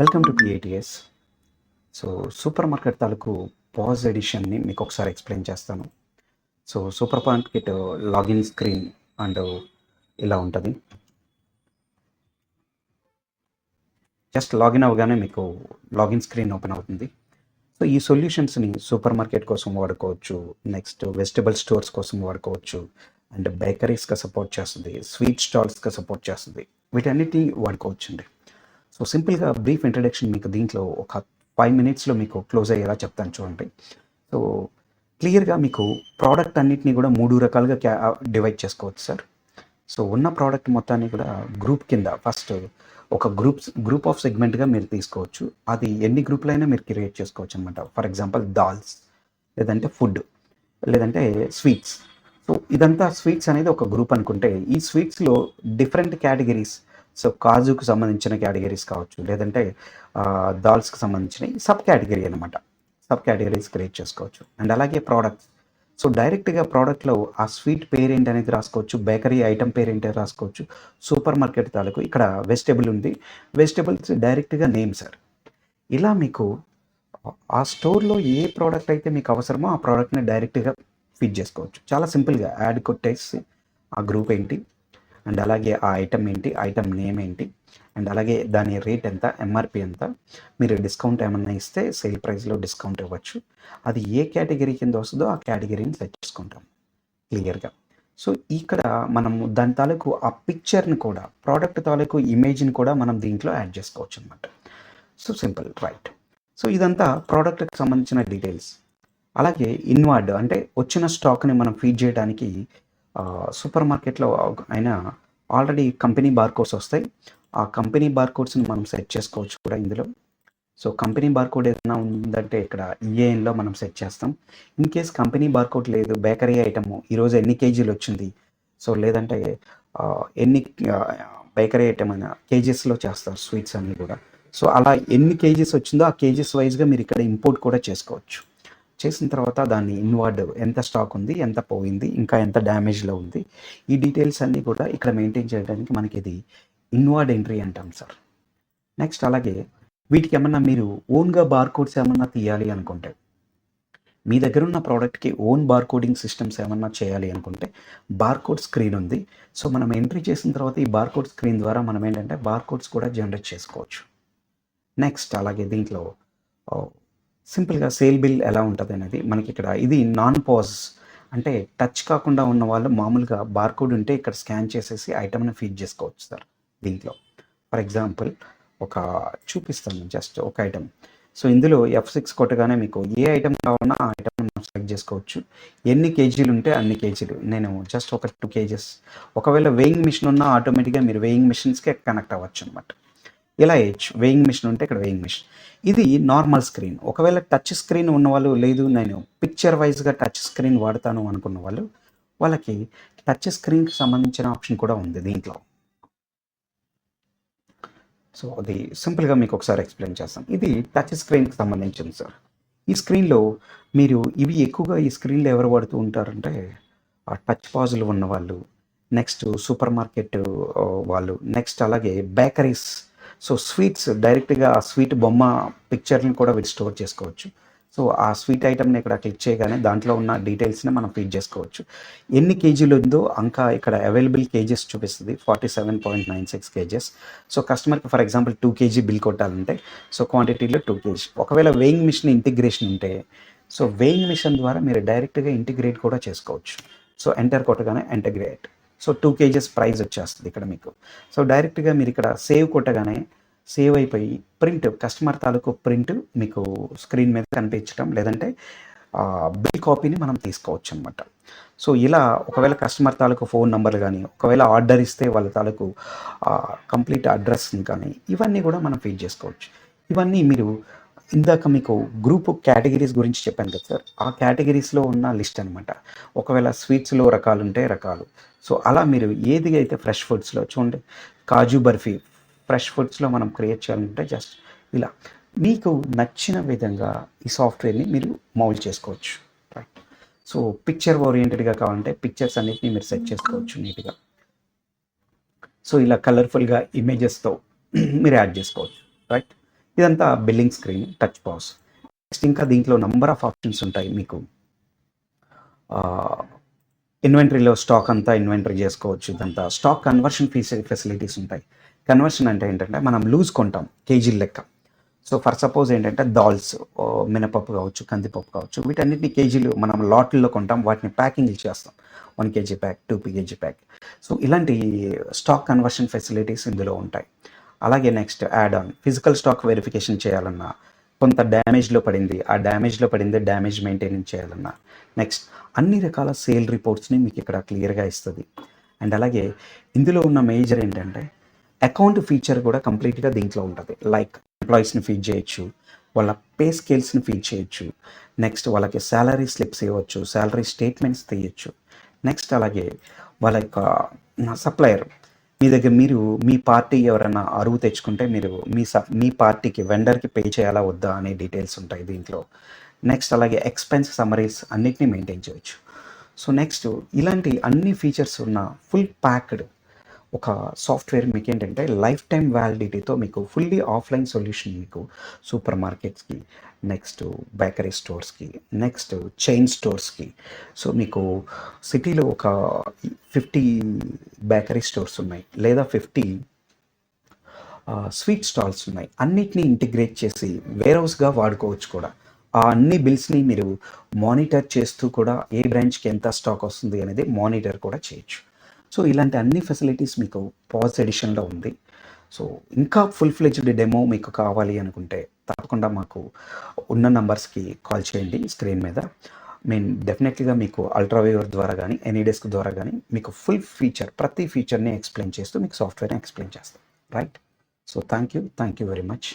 Welcome to PATS. So super market తాలూకు POS ఎడిషన్ని మీకు ఒకసారి ఎక్స్ప్లెయిన్ చేస్తాను. So super market login screen and ఇలా ఉంటుంది. జస్ట్ లాగిన్ అవ్వగానే మీకు లాగిన్ స్క్రీన్ ఓపెన్ అవుతుంది. సో ఈ సొల్యూషన్స్ని సూపర్ మార్కెట్ కోసం వాడుకోవచ్చు, నెక్స్ట్ వెజిటబుల్ స్టోర్స్ కోసం వాడుకోవచ్చు, అండ్ బేకరీస్గా సపోర్ట్ చేస్తుంది, స్వీట్ స్టాల్స్గా సపోర్ట్ చేస్తుంది, వీటన్నిటిని వాడుకోవచ్చు అండి. సో సింపుల్గా బ్రీఫ్ ఇంట్రడక్షన్ మీకు దీంట్లో ఒక 5 minutesలో మీకు క్లోజ్ అయ్యేలా చెప్తాను చూడండి. సో క్లియర్గా మీకు ప్రోడక్ట్ అన్నిటినీ కూడా 3 రకాలుగా డివైడ్ చేసుకోవచ్చు సార్. సో ఉన్న ప్రోడక్ట్ మొత్తాన్ని కూడా గ్రూప్ కింద ఫస్ట్ ఒక గ్రూప్ ఆఫ్ సెగ్మెంట్గా మీరు తీసుకోవచ్చు. అది ఎన్ని గ్రూపులైనా మీరు క్రియేట్ చేసుకోవచ్చు అనమాట. ఫర్ ఎగ్జాంపుల్ దాల్స్, లేదంటే ఫుడ్, లేదంటే స్వీట్స్. సో ఇదంతా స్వీట్స్ అనేది ఒక గ్రూప్ అనుకుంటే, ఈ స్వీట్స్లో డిఫరెంట్ కేటగిరీస్, సో కాజుకు సంబంధించిన కేటగిరీస్ కావచ్చు, లేదంటే దాల్స్కి సంబంధించిన సబ్ కేటగిరీ అనమాట. సబ్ కేటగిరీస్ క్రియేట్ చేసుకోవచ్చు. అండ్ అలాగే ప్రోడక్ట్స్, సో డైరెక్ట్గా ప్రోడక్ట్లో ఆ స్వీట్ పేరేంటి అనేది రాసుకోవచ్చు, బేకరీ ఐటమ్ పేరేంటి రాసుకోవచ్చు. సూపర్ మార్కెట్ తాలూకు ఇక్కడ వెజిటేబుల్ ఉంది, వెజిటేబుల్స్ డైరెక్ట్గా నేమ్ సార్. ఇలా మీకు ఆ స్టోర్లో ఏ ప్రోడక్ట్ అయితే మీకు అవసరమో ఆ ప్రోడక్ట్ని డైరెక్ట్గా ఫీడ్ చేసుకోవచ్చు. చాలా సింపుల్గా యాడ్ కొట్టేసి ఆ గ్రూప్ ఏంటి, అండ్ అలాగే ఆ ఐటమ్ ఏంటి, ఐటమ్ నేమ్ ఏంటి, అండ్ అలాగే దాని రేట్ ఎంత, ఎంఆర్పి ఎంత, మీరు డిస్కౌంట్ ఏమన్నా ఇస్తే సేల్ ప్రైస్లో డిస్కౌంట్ ఇవ్వచ్చు. అది ఏ కేటగిరీ కింద వస్తుందో ఆ కేటగిరీని సెట్ చేసుకుంటాం క్లియర్గా. సో ఇక్కడ మనము దాని తాలూకు ఆ పిక్చర్ని కూడా, ప్రోడక్ట్ తాలూకు ఇమేజ్ని కూడా మనం దీంట్లో యాడ్ చేసుకోవచ్చు అనమాట. So simple, right. సో ఇదంతా ప్రోడక్ట్కి సంబంధించిన డీటెయిల్స్. అలాగే ఇన్వార్డ్ అంటే వచ్చిన స్టాక్ని మనం ఫీడ్ చేయడానికి సూపర్ మార్కెట్లో అయినా ఆల్రెడీ కంపెనీ బార్కోడ్స్ వస్తాయి. ఆ కంపెనీ బార్కోడ్స్ని మనం సెట్ చేసుకోవచ్చు కూడా ఇందులో. సో కంపెనీ బార్కోడ్ ఏదైనా ఉందంటే ఇక్కడ ఈఏఎన్లో మనం సెట్ చేస్తాం. ఇన్ కేస్ కంపెనీ బార్కోడ్ లేదు, బేకరీ ఐటమ్ ఈరోజు ఎన్ని కేజీలు వచ్చింది, సో లేదంటే ఎన్ని బేకరీ ఐటమ్ అయినా కేజెస్లో చేస్తారు స్వీట్స్ అన్నీ కూడా. సో అలా ఎన్ని కేజీస్ వచ్చిందో ఆ కేజెస్ వైజ్గా మీరు ఇక్కడ ఇంపోర్ట్ కూడా చేసుకోవచ్చు. చేసిన తర్వాత దాన్ని ఇన్వార్డ్ ఎంత స్టాక్ ఉంది, ఎంత పోయింది, ఇంకా ఎంత డ్యామేజ్లో ఉంది, ఈ డీటెయిల్స్ అన్నీ కూడా ఇక్కడ మెయింటైన్ చేయడానికి మనకి ఇది ఇన్వార్డ్ ఎంట్రీ అంటాం సార్. నెక్స్ట్ అలాగే వీటికి ఏమన్నా మీరు ఓన్గా బార్కోడ్స్ ఏమన్నా తీయాలి అనుకుంటే, మీ దగ్గర ఉన్న ప్రోడక్ట్కి ఓన్ బార్కోడింగ్ సిస్టమ్స్ ఏమన్నా చేయాలి అనుకుంటే బార్కోడ్ స్క్రీన్ ఉంది. సో మనం ఎంట్రీ చేసిన తర్వాత ఈ బార్కోడ్ స్క్రీన్ ద్వారా మనం ఏంటంటే బార్కోడ్స్ కూడా జనరేట్ చేసుకోవచ్చు. నెక్స్ట్ అలాగే దీంట్లో సింపుల్గా సేల్ బిల్ ఎలా ఉంటుంది అనేది మనకి ఇక్కడ, ఇది నాన్ పాజ్ అంటే టచ్ కాకుండా ఉన్న వాళ్ళు మామూలుగా బార్కోడ్ ఉంటే ఇక్కడ స్కాన్ చేసేసి ఐటమ్ని ఫీడ్ చేసుకోవచ్చు సార్ దీంట్లో. ఫర్ ఎగ్జాంపుల్ ఒక చూపిస్తాను, జస్ట్ ఒక ఐటమ్. సో ఇందులో F6 కొట్టగానే మీకు ఏ ఐటమ్ కావాలన్నా ఆ ఐటమ్ మనం సెలెక్ట్ చేసుకోవచ్చు. ఎన్ని కేజీలు ఉంటే అన్ని కేజీలు, నేను జస్ట్ ఒక 2 kgs. ఒకవేళ వేయింగ్ మిషన్ ఉన్నా ఆటోమేటిక్గా మీరు వేయింగ్ మిషన్స్కే కనెక్ట్ అవ్వచ్చు అనమాట. ఇలా వేయచ్చు. వేయింగ్ మిషన్ ఉంటే ఇక్కడ వేయింగ్ మిషన్. ఇది నార్మల్ స్క్రీన్. ఒకవేళ టచ్ స్క్రీన్ ఉన్నవాళ్ళు, లేదు నేను పిక్చర్ వైజ్గా టచ్ స్క్రీన్ వాడతాను అనుకున్న వాళ్ళు, వాళ్ళకి టచ్ స్క్రీన్కి సంబంధించిన ఆప్షన్ కూడా ఉంది దీంట్లో. సో అది సింపుల్గా మీకు ఒకసారి ఎక్స్ప్లెయిన్ చేస్తాం. ఇది టచ్ స్క్రీన్కి సంబంధించింది సార్. ఈ స్క్రీన్లో మీరు ఇవి ఎక్కువగా ఈ స్క్రీన్లో ఎవరు వాడుతూ ఉంటారంటే ఆ టచ్ పాజులు ఉన్న వాళ్ళు, నెక్స్ట్ సూపర్ మార్కెట్ వాళ్ళు, నెక్స్ట్ అలాగే బేకరీస్. సో స్వీట్స్ డైరెక్ట్గా ఆ స్వీట్ బొమ్మ పిక్చర్ని కూడా వీళ్ళు స్టోర్ చేసుకోవచ్చు. సో ఆ స్వీట్ ఐటమ్ని ఇక్కడ క్లిక్ చేయగానే దాంట్లో ఉన్న డీటెయిల్స్ని మనం ఫీడ్ చేసుకోవచ్చు. ఎన్ని కేజీలు ఉందో ఇంకా ఇక్కడ అవైలబుల్ కేజెస్ చూపిస్తుంది, 47.96 కేజెస్. సో కస్టమర్కి ఫర్ ఎగ్జాంపుల్ 2 kg బిల్ కొట్టాలంటే సో క్వాంటిటీలో 2 kg. ఒకవేళ వేయింగ్ మిషన్ ఇంటిగ్రేషన్ ఉంటే సో వేయింగ్ మిషన్ ద్వారా మీరు డైరెక్ట్గా ఇంటిగ్రేట్ కూడా చేసుకోవచ్చు. సో ఎంటర్ కొట్టగానే ఇంటిగ్రేట్, సో 2 kgs ప్రైస్ వచ్చేస్తుంది ఇక్కడ మీకు. సో డైరెక్ట్గా మీరు ఇక్కడ సేవ్ కొట్టగానే సేవ్ అయిపోయి ప్రింట్, కస్టమర్ తాలూకు ప్రింట్ మీకు స్క్రీన్ మీద కనిపించడం, లేదంటే బిల్ కాపీని మనం తీసుకోవచ్చు అనమాట. సో ఇలా ఒకవేళ కస్టమర్ తాలూకు ఫోన్ నెంబర్లు కానీ, ఒకవేళ ఆర్డర్ ఇస్తే వాళ్ళ తాలూకు కంప్లీట్ అడ్రస్ని కానీ, ఇవన్నీ కూడా మనం ఫీడ్ చేసుకోవచ్చు. ఇవన్నీ మీరు ఇందాక మీకు గ్రూప్ కేటగిరీస్ గురించి చెప్పాను కదా సార్, ఆ కేటగిరీస్లో ఉన్న లిస్ట్ అనమాట. ఒకవేళ స్వీట్స్లో రకాలు ఉంటే రకాలు. సో అలా మీరు ఏది అయితే ఫ్రెష్ ఫుడ్స్లో చూడండి, కాజు బర్ఫీ ఫ్రెష్ ఫుడ్స్లో మనం క్రియేట్ చేయాలంటే జస్ట్ ఇలా మీకు నచ్చిన విధంగా ఈ సాఫ్ట్వేర్ని మీరు మౌల్డ్ చేసుకోవచ్చు. రైట్. సో పిక్చర్ ఓరియంటెడ్గా కావాలంటే పిక్చర్స్ అన్నిటిని మీరు సెట్ చేసుకోవచ్చు నీట్గా. సో ఇలా కలర్ఫుల్గా ఇమేజెస్తో మీరు యాడ్ చేసుకోవచ్చు. రైట్. ఇదంతా billing screen, touch pass. Next ఇంకా దీంట్లో నంబర్ ఆఫ్ ఆప్షన్స్ ఉంటాయి మీకు. ఇన్వెంటరీలో స్టాక్ అంతా ఇన్వెంటరీ చేసుకోవచ్చు. ఇదంతా స్టాక్ కన్వర్షన్ ఫెసిలిటీస్ ఉంటాయి. కన్వర్షన్ అంటే ఏంటంటే మనం లూజ్ కొంటాం కేజీల లెక్క. సో ఫర్ సపోజ్ ఏంటంటే దాల్స్, మినపప్పు కావచ్చు, కందిపప్పు కావచ్చు, వీటన్నిటిని కేజీలు మనం లాట్లో కొంటాం, వాటిని ప్యాకింగ్ చేస్తాం. 1 KG pack, 2 KG pack. So ఇలాంటి స్టాక్ కన్వర్షన్ ఫెసిలిటీస్ ఇందులో ఉంటాయి. అలాగే next add on physical stock verification చేయాలన్నా, కొంత డ్యామేజ్లో పడింది, ఆ డ్యామేజ్లో పడింది డ్యామేజ్ మెయింటెనెన్స్ చేయాలన్నా, నెక్స్ట్ అన్ని రకాల సేల్ రిపోర్ట్స్ని మీకు ఇక్కడ క్లియర్గా ఇస్తుంది. అండ్ అలాగే ఇందులో ఉన్న మేజర్ ఏంటంటే అకౌంట్ ఫీచర్ కూడా కంప్లీట్గా దీంట్లో ఉంటుంది. లైక్ ఎంప్లాయీస్ని ఫీడ్ చేయొచ్చు, వాళ్ళ పే స్కేల్స్ని ఫీడ్ చేయొచ్చు, నెక్స్ట్ వాళ్ళకి శాలరీ స్లిప్స్ ఇవ్వచ్చు, శాలరీ స్టేట్మెంట్స్ తీయచ్చు. నెక్స్ట్ అలాగే వాళ్ళ యొక్క సప్లయర్ మీ దగ్గర మీ పార్టీ ఎవరైనా అరువు తెచ్చుకుంటే మీరు మీ పార్టీకి వెండర్కి పే చేయాలా వద్దా అనే డీటెయిల్స్ ఉంటాయి దీంట్లో. నెక్స్ట్ అలాగే ఎక్స్పెన్స్ సమ్మరీస్ అన్నిటినీ మెయింటైన్ చేయొచ్చు. సో నెక్స్ట్ ఇలాంటి అన్ని ఫీచర్స్ ఉన్న ఫుల్ ప్యాక్డ్ ఒక సాఫ్ట్వేర్ మీకు ఏంటంటే లైఫ్ టైం వ్యాలిడిటీతో మీకు ఫుల్లీ ఆఫ్లైన్ సొల్యూషన్ మీకు సూపర్ మార్కెట్స్కి, నెక్స్ట్ బేకరీ స్టోర్స్కి, నెక్స్ట్ చైన్ స్టోర్స్కి. సో మీకు సిటీలో ఒక 50 బేకరీ స్టోర్స్ ఉన్నాయి, లేదా 50 స్వీట్ స్టాల్స్ ఉన్నాయి. అన్నిటినీ ఇంటిగ్రేట్ చేసి వేర్ హౌస్గా వాడుకోవచ్చు కూడా. ఆ అన్ని బిల్స్ని మీరు మానిటర్ చేస్తూ కూడా ఏ బ్రాంచ్కి ఎంత స్టాక్ వస్తుంది అనేది మానిటర్ కూడా చేయొచ్చు. సో ఇలాంటి అన్ని ఫెసిలిటీస్ మీకు పాజ్ ఎడిషన్లో ఉంది. సో ఇంకా ఫుల్ ఫ్లెడ్జ్డ్ డెమో మీకు కావాలి అనుకుంటే తప్పకుండా మాకు ఉన్న నంబర్స్కి కాల్ చేయండి స్క్రీన్ మీద. మేము డెఫినెట్లీగా మీకు అల్ట్రావేవర్ ద్వారా కానీ ఎనీడెస్క్ ద్వారా కానీ మీకు ఫుల్ ఫీచర్, ప్రతి ఫీచర్ని ఎక్స్ప్లెయిన్ చేస్తూ మీకు సాఫ్ట్వేర్ని ఎక్స్ప్లెయిన్ చేస్తాం. Right. So thank you very much.